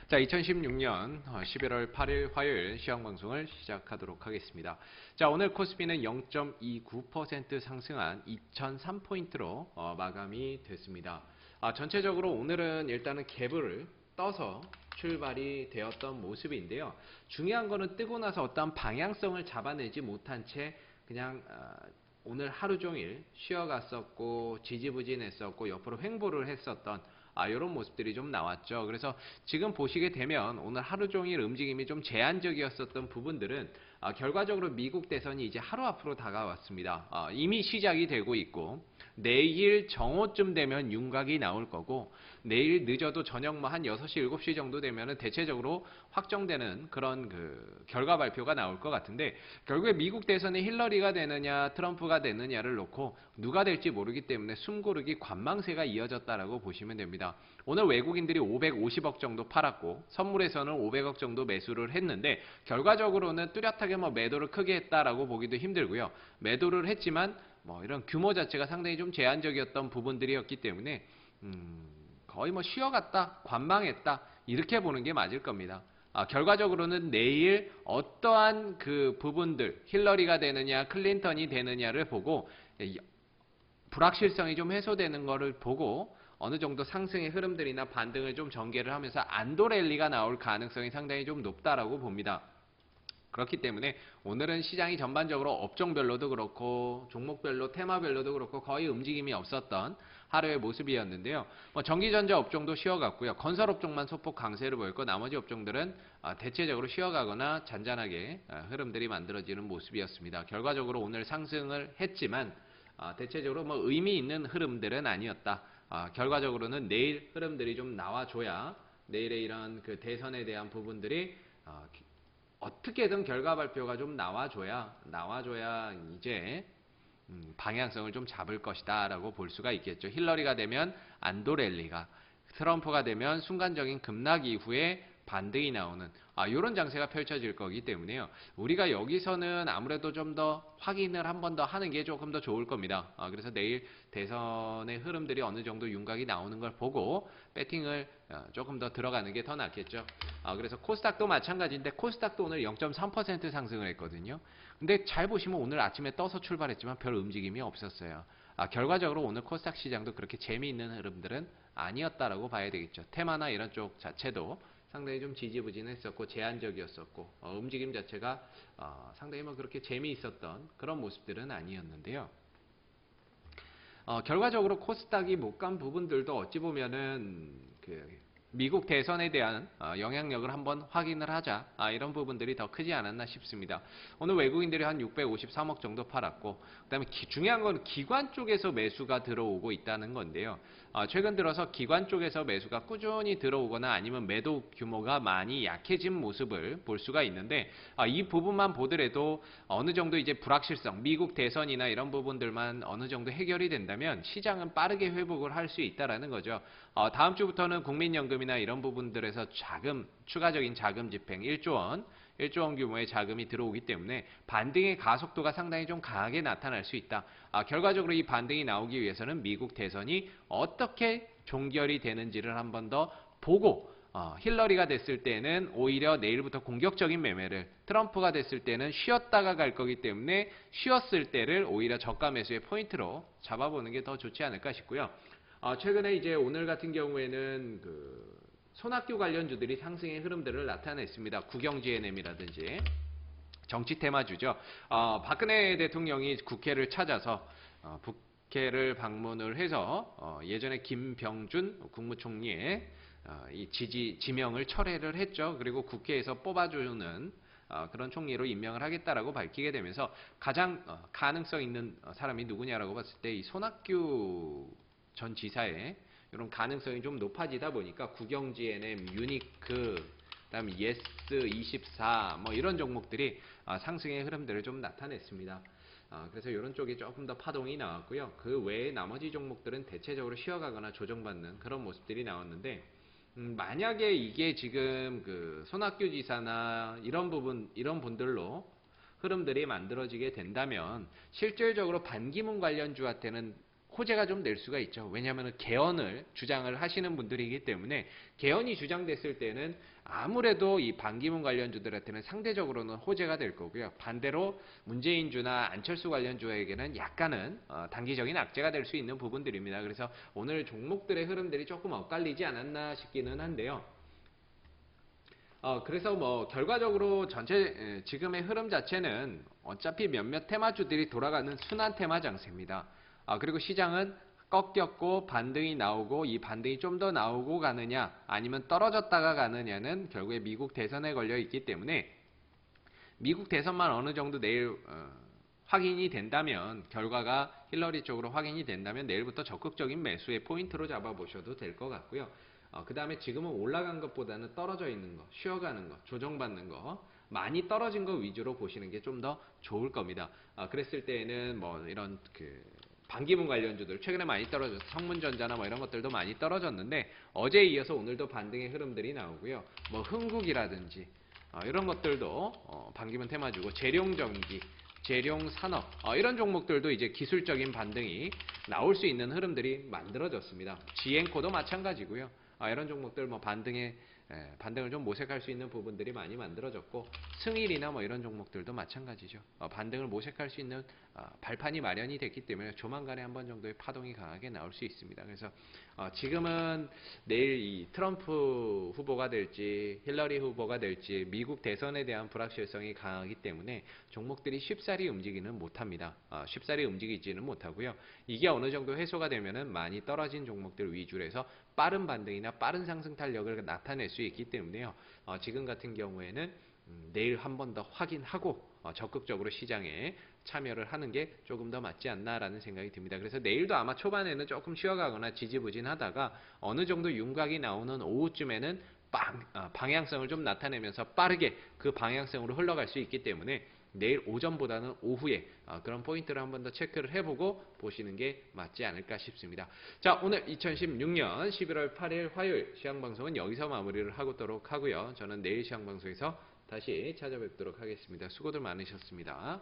자, 2016년 11월 8일 화요일 시황 방송을 시작하도록 하겠습니다. 자, 오늘 코스피는 0.29% 상승한 2003포인트로 마감이 됐습니다. 전체적으로 오늘은 일단은 갭을 떠서 출발이 되었던 모습인데요. 중요한 거는 뜨고 나서 어떤 방향성을 잡아내지 못한 채 그냥 오늘 하루 종일 쉬어갔었고 지지부진했었고 옆으로 횡보를 했었던 이런 모습들이 좀 나왔죠. 그래서 지금 보시게 되면 오늘 하루 종일 움직임이 좀 제한적이었었던 부분들은 결과적으로 미국 대선이 이제 하루 앞으로 다가왔습니다. 이미 시작이 되고 있고 내일 정오쯤 되면 윤곽이 나올 거고 내일 늦어도 저녁 뭐 한 6시, 7시 정도 되면은 대체적으로 확정되는 그런 그 결과 발표가 나올 것 같은데 결국에 미국 대선이 힐러리가 되느냐 트럼프가 되느냐를 놓고 누가 될지 모르기 때문에 숨고르기 관망세가 이어졌다라고 보시면 됩니다. 오늘 외국인들이 550억 정도 팔았고 선물에서는 500억 정도 매수를 했는데 결과적으로는 뚜렷하게 뭐 매도를 크게 했다라고 보기도 힘들고요. 매도를 했지만 뭐 이런 규모 자체가 상당히 좀 제한적이었던 부분들이었기 때문에 거의 뭐 쉬어갔다, 관망했다 이렇게 보는 게 맞을 겁니다. 결과적으로는 내일 어떠한 그 부분들 힐러리가 되느냐 클린턴이 되느냐를 보고 불확실성이 좀 해소되는 거를 보고 어느 정도 상승의 흐름들이나 반등을 좀 전개를 하면서 안도 랠리가 나올 가능성이 상당히 좀 높다라고 봅니다. 그렇기 때문에 오늘은 시장이 전반적으로 업종별로도 그렇고 종목별로 테마별로도 그렇고 거의 움직임이 없었던 하루의 모습이었는데요. 뭐 전기전자 업종도 쉬어갔고요. 건설 업종만 소폭 강세를 보였고 나머지 업종들은 대체적으로 쉬어가거나 잔잔하게 흐름들이 만들어지는 모습이었습니다. 결과적으로 오늘 상승을 했지만 대체적으로 뭐 의미 있는 흐름들은 아니었다. 결과적으로는 내일 흐름들이 좀 나와줘야 내일의 이런 그 대선에 대한 부분들이 어떻게든 결과 발표가 좀 나와줘야 이제 방향성을 좀 잡을 것이다 라고 볼 수가 있겠죠. 힐러리가 되면 안도 랠리가, 트럼프가 되면 순간적인 급락 이후에 반등이 나오는 이런 장세가 펼쳐질 거기 때문에요. 우리가 여기서는 아무래도 좀 더 확인을 한 번 더 하는 게 조금 더 좋을 겁니다. 그래서 내일 대선의 흐름들이 어느 정도 윤곽이 나오는 걸 보고 배팅을 조금 더 들어가는 게 더 낫겠죠. 그래서 코스닥도 마찬가지인데 코스닥도 오늘 0.3% 상승을 했거든요. 근데 잘 보시면 오늘 아침에 떠서 출발했지만 별 움직임이 없었어요. 결과적으로 오늘 코스닥 시장도 그렇게 재미있는 흐름들은 아니었다라고 봐야 되겠죠. 테마나 이런 쪽 자체도 상당히 좀 지지부진했었고 제한적이었었고 움직임 자체가 상당히 뭐 그렇게 재미있었던 그런 모습들은 아니었는데요. 결과적으로 코스닥이 못 간 부분들도 어찌 보면은 그 미국 대선에 대한 영향력을 한번 확인을 하자 이런 부분들이 더 크지 않았나 싶습니다. 오늘 외국인들이 한 653억 정도 팔았고 그 다음에 중요한 건 기관 쪽에서 매수가 들어오고 있다는 건데요. 최근 들어서 기관 쪽에서 매수가 꾸준히 들어오거나 아니면 매도 규모가 많이 약해진 모습을 볼 수가 있는데 이 부분만 보더라도 어느 정도 이제 불확실성 미국 대선이나 이런 부분들만 어느 정도 해결이 된다면 시장은 빠르게 회복을 할 수 있다라는 거죠. 다음 주부터는 국민연금이나 이런 부분들에서 추가적인 자금 집행 1조 원 규모의 자금이 들어오기 때문에 반등의 가속도가 상당히 좀 강하게 나타날 수 있다. 결과적으로 이 반등이 나오기 위해서는 미국 대선이 어떻게 종결이 되는지를 한 번 더 보고 힐러리가 됐을 때는 오히려 내일부터 공격적인 매매를 트럼프가 됐을 때는 쉬었다가 갈 거기 때문에 쉬었을 때를 오히려 저가 매수의 포인트로 잡아보는 게 더 좋지 않을까 싶고요. 최근에 이제 오늘 같은 경우에는 그 손학규 관련주들이 상승의 흐름들을 나타냈습니다. 국영 GNM이라든지 정치 테마주죠. 박근혜 대통령이 국회를 찾아서 국회를 방문을 해서 예전에 김병준 국무총리의 이 지명을 철회를 했죠. 그리고 국회에서 뽑아주는 그런 총리로 임명을 하겠다라고 밝히게 되면서 가장 가능성 있는 사람이 누구냐라고 봤을 때 이 손학규 전 지사의 이런 가능성이 좀 높아지다 보니까 국영 GNM, 유니크, 그다음 예스24 뭐 이런 종목들이 상승의 흐름들을 좀 나타냈습니다. 그래서 이런 쪽이 조금 더 파동이 나왔고요. 그 외에 나머지 종목들은 대체적으로 쉬어가거나 조정받는 그런 모습들이 나왔는데 만약에 이게 지금 그 손학규 지사나 이런 분들로 흐름들이 만들어지게 된다면 실질적으로 반기문 관련주한테는 호재가 좀 될 수가 있죠. 왜냐하면 개헌을 주장을 하시는 분들이기 때문에 개헌이 주장됐을 때는 아무래도 이 반기문 관련주들한테는 상대적으로는 호재가 될 거고요. 반대로 문재인주나 안철수 관련주에게는 약간은 단기적인 악재가 될 수 있는 부분들입니다. 그래서 오늘 종목들의 흐름들이 조금 엇갈리지 않았나 싶기는 한데요. 그래서 뭐 결과적으로 전체 지금의 흐름 자체는 어차피 몇몇 테마주들이 돌아가는 순환 테마 장세입니다. 그리고 시장은 꺾였고 반등이 나오고 이 반등이 좀 더 나오고 가느냐 아니면 떨어졌다가 가느냐는 결국에 미국 대선에 걸려 있기 때문에 미국 대선만 어느 정도 내일 확인이 된다면 결과가 힐러리 쪽으로 확인이 된다면 내일부터 적극적인 매수의 포인트로 잡아보셔도 될 것 같고요. 그 다음에 지금은 올라간 것보다는 떨어져 있는 거, 쉬어가는 거, 조정받는 거, 많이 떨어진 거 위주로 보시는 게 좀 더 좋을 겁니다. 그랬을 때에는 뭐 이런 반기문 관련주들 최근에 많이 떨어져서 성문전자나 뭐 이런 것들도 많이 떨어졌는데 어제에 이어서 오늘도 반등의 흐름들이 나오고요. 뭐 흥국이라든지 이런 것들도 반기문 테마주고 재룡전기, 재룡산업 이런 종목들도 이제 기술적인 반등이 나올 수 있는 흐름들이 만들어졌습니다. 지엔코도 마찬가지고요. 이런 종목들 뭐 반등을 좀 모색할 수 있는 부분들이 많이 만들어졌고 승일이나 뭐 이런 종목들도 마찬가지죠. 반등을 모색할 수 있는 발판이 마련이 됐기 때문에 조만간에 한 번 정도의 파동이 강하게 나올 수 있습니다. 그래서 지금은 내일 이 트럼프 후보가 될지 힐러리 후보가 될지 미국 대선에 대한 불확실성이 강하기 때문에 종목들이 쉽사리 움직이는 못합니다. 쉽사리 움직이지는 못하고요. 이게 어느 정도 해소가 되면은 많이 떨어진 종목들 위주로 해서 빠른 반등이나 빠른 상승 탄력을 나타낼 수 있기 때문에요. 지금 같은 경우에는 내일 한 번 더 확인하고 적극적으로 시장에 참여를 하는 게 조금 더 맞지 않나라는 생각이 듭니다. 그래서 내일도 아마 초반에는 조금 쉬어가거나 지지부진하다가 어느 정도 윤곽이 나오는 오후쯤에는 방향성을 좀 나타내면서 빠르게 그 방향성으로 흘러갈 수 있기 때문에 내일 오전보다는 오후에 그런 포인트를 한 번 더 체크를 해보고 보시는 게 맞지 않을까 싶습니다. 자, 오늘 2016년 11월 8일 화요일 시황방송은 여기서 마무리를 하도록 하고요. 저는 내일 시황방송에서 다시 찾아뵙도록 하겠습니다. 수고들 많으셨습니다.